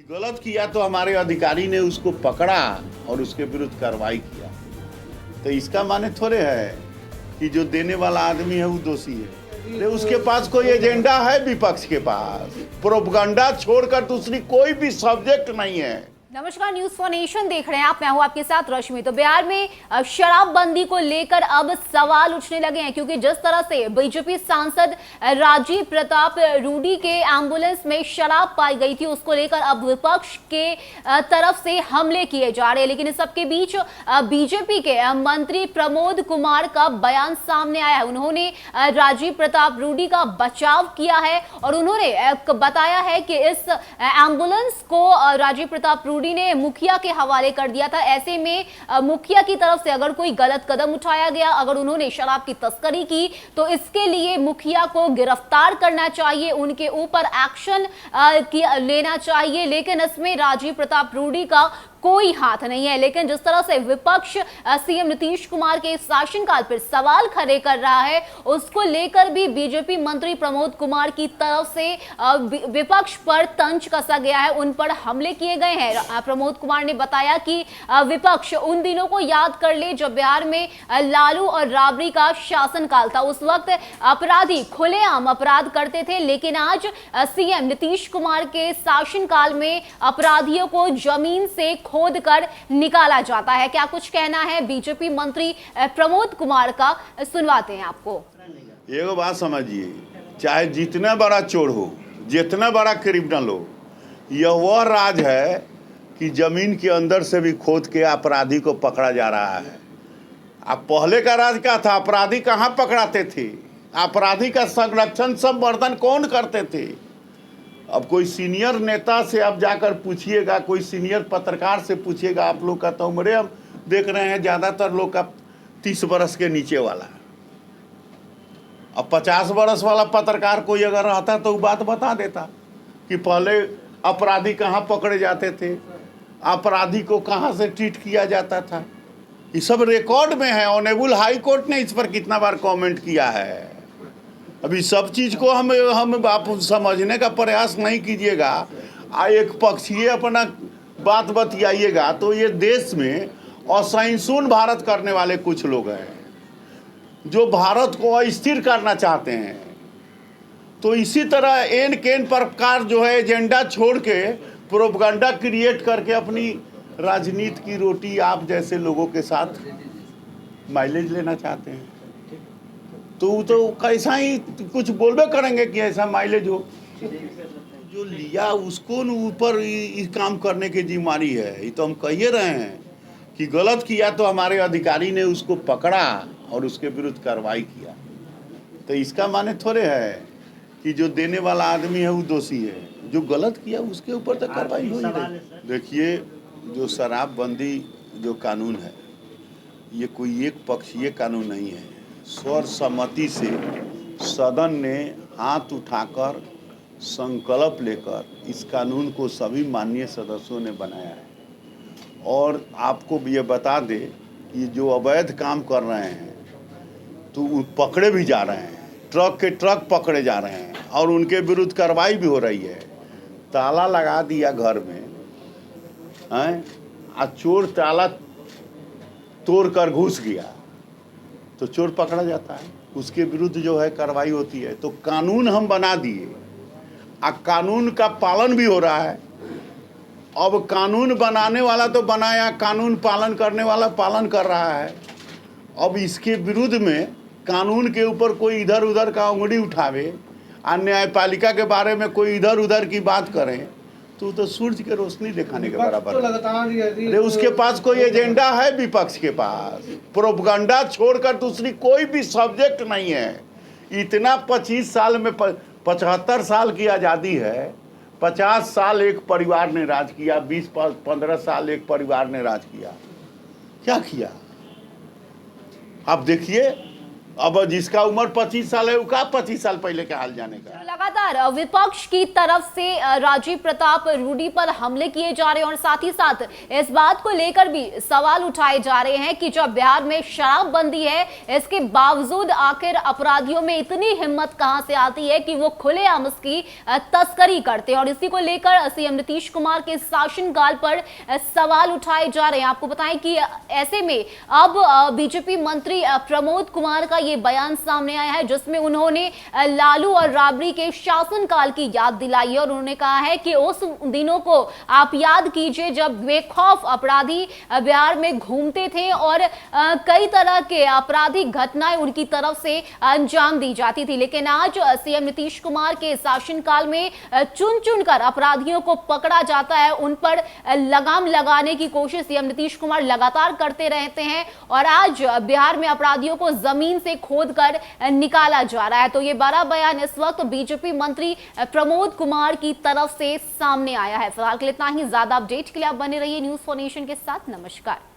गलत किया तो हमारे अधिकारी ने उसको पकड़ा और उसके विरुद्ध कार्रवाई किया। तो इसका माने थोड़े है कि जो देने वाला आदमी है वो दोषी है। अरे उसके पास कोई एजेंडा है, विपक्ष के पास प्रोपगंडा छोड़कर दूसरी कोई भी सब्जेक्ट नहीं है। नमस्कार, न्यूज फॉर नेशन देख रहे हैं आप। मैं हूं आपके साथ रश्मि। तो बिहार में शराबबंदी को लेकर अब सवाल उठने लगे हैं, क्योंकि जिस तरह से बीजेपी सांसद राजीव प्रताप रूडी के एम्बुलेंस में शराब पाई गई थी, उसको लेकर अब विपक्ष के तरफ से हमले किए जा रहे हैं। लेकिन इस सबके बीच बीजेपी के मंत्री प्रमोद कुमार का बयान सामने आया है। उन्होंने राजीव प्रताप रूडी का बचाव किया है और उन्होंने बताया है कि इस एम्बुलेंस को राजीव प्रताप रूडी ने मुखिया के हवाले कर दिया था। ऐसे में मुखिया की तरफ से अगर कोई गलत कदम उठाया गया, अगर उन्होंने शराब की तस्करी की, तो इसके लिए मुखिया को गिरफ्तार करना चाहिए, उनके ऊपर एक्शन लेना चाहिए। लेकिन इसमें राजीव प्रताप रूडी का कोई हाथ नहीं है। लेकिन जिस तरह से विपक्ष सीएम नीतीश कुमार के शासनकाल पर सवाल खड़े कर रहा है, उसको लेकर भी बीजेपी मंत्री प्रमोद कुमार की तरफ से विपक्ष पर तंज कसा गया है, उन पर हमले किए गए हैं। प्रमोद कुमार ने बताया कि विपक्ष उन दिनों को याद कर ले जब बिहार में लालू और राबड़ी का शासनकाल था। उस वक्त अपराधी खुलेआम अपराध करते थे, लेकिन आज सीएम नीतीश कुमार के शासनकाल में अपराधियों को जमीन से खोद कर निकाला जाता है। क्या कुछ कहना है बीजेपी मंत्री प्रमोद कुमार का, सुनवाते हैं आपको। एगो बात समझिए, चाहे जितना बड़ा चोर हो, जितना बड़ा क्रिमिनल हो, यह वह राज है कि जमीन के अंदर से भी खोद के अपराधी को पकड़ा जा रहा है। अब पहले का राज क्या था? अपराधी कहाँ पकड़ाते थे? अपराधी का संरक्षण संवर्धन कौन करते थे? अब कोई सीनियर नेता से आप जाकर पूछिएगा, कोई सीनियर पत्रकार से पूछिएगा, आप लोग का तो उम्र हम देख रहे हैं ज़्यादातर लोग का 30 बरस के नीचे वाला। अब 50 बरस वाला पत्रकार कोई अगर रहता तो वो बात बता देता कि पहले अपराधी कहाँ पकड़े जाते थे, अपराधी को कहाँ से ट्रीट किया जाता था। ये सब रिकॉर्ड में है। ऑनरेबल हाई कोर्ट ने इस पर कितना बार कमेंट किया है। अभी सब चीज़ को हम आप समझने का प्रयास नहीं कीजिएगा, एक पक्षीय अपना बात बतियाइएगा, तो ये देश में असहिष्णु भारत करने वाले कुछ लोग हैं जो भारत को अस्थिर करना चाहते हैं। तो इसी तरह एन केन प्रकार जो है एजेंडा छोड़ के प्रोपगंडा क्रिएट करके अपनी राजनीति की रोटी आप जैसे लोगों के साथ माइलेज लेना चाहते हैं। तो कैसा ही कुछ बोलबे करेंगे कि ऐसा माइलेज हो। जो लिया उसको ऊपर इस काम करने की जिम्मेदारी है। ये तो हम कह रहे हैं कि गलत किया तो हमारे अधिकारी ने उसको पकड़ा और उसके विरुद्ध कार्रवाई किया। तो इसका माने थोड़े है कि जो देने वाला आदमी है वो दोषी है, जो गलत किया उसके ऊपर तो कार्रवाई हो ही रही। देखिए, जो शराबबंदी जो कानून है, ये कोई एक पक्षीय कानून नहीं है। सर्वसम्मति से सदन ने हाथ उठाकर संकल्प लेकर इस कानून को सभी माननीय सदस्यों ने बनाया है। और आपको ये बता दे कि जो अवैध काम कर रहे हैं तो पकड़े भी जा रहे हैं, ट्रक के ट्रक पकड़े जा रहे हैं और उनके विरुद्ध कार्रवाई भी हो रही है। ताला लगा दिया घर में हैं, चोर ताला तोड़ कर घुस गया तो चोर पकड़ा जाता है, उसके विरुद्ध जो है कार्रवाई होती है। तो कानून हम बना दिए, कानून का पालन भी हो रहा है। अब कानून बनाने वाला तो बनाया, कानून पालन करने वाला पालन कर रहा है। अब इसके विरुद्ध में कानून के ऊपर कोई इधर उधर का उंगली उठावे, न्यायपालिका के बारे में कोई इधर उधर की बात करें, तो सूरज के रोशनी दिखाने के बराबर है। अरे उसके पास कोई एजेंडा है, विपक्ष के पास प्रोपगंडा छोड़कर दूसरी कोई भी सब्जेक्ट नहीं है। इतना 25 साल में 75 साल की आज़ादी है, 50 साल एक परिवार ने राज किया, 20-15 साल एक परिवार ने राज किया। क्या किया आप देखिए। अब जिसका उम्र 25 साल है उसका 25 साल पहले के हाल जाने का। लगातार विपक्ष की तरफ से राजीव प्रताप रूडी पर हमले किए जा रहे हैं और साथ ही साथ इस बात को लेकर भी सवाल उठाए जा रहे हैं कि जब बिहार में शराबबंदी है, इसके बावजूद आखिर अपराधियों में इतनी हिम्मत कहां से आती है कि वो खुलेआम इसकी तस्करी करते हैं। और इसी को लेकर सीएम नीतीश कुमार के शासनकाल पर सवाल उठाए जा रहे हैं। आपको बताएं कि ऐसे में अब बीजेपी मंत्री प्रमोद कुमार का ये बयान सामने आया है, जिसमें उन्होंने लालू और राबड़ी के शासनकाल की याद दिलाई है और उन्होंने कहा है कि उस दिनों को आप याद कीजिए जब बेखौफ अपराधी बिहार में घूमते थे और कई तरह के आपराधिक घटनाएं उनकी तरफ से अंजाम दी जाती थी। लेकिन आज सीएम नीतीश कुमार के शासनकाल में चुन चुनकर अपराधियों को पकड़ा जाता है, उन पर लगाम लगाने की कोशिश सीएम नीतीश कुमार लगातार करते रहते हैं और आज बिहार में अपराधियों को जमीन से खोदकर निकाला जा रहा है। तो ये बड़ा बयान इस वक्त बीजेपी मंत्री प्रमोद कुमार की तरफ से सामने आया है। फिलहाल के लिए इतना ही। ज्यादा अपडेट के लिए आप बने रहिए न्यूज़4नेशन के साथ। नमस्कार।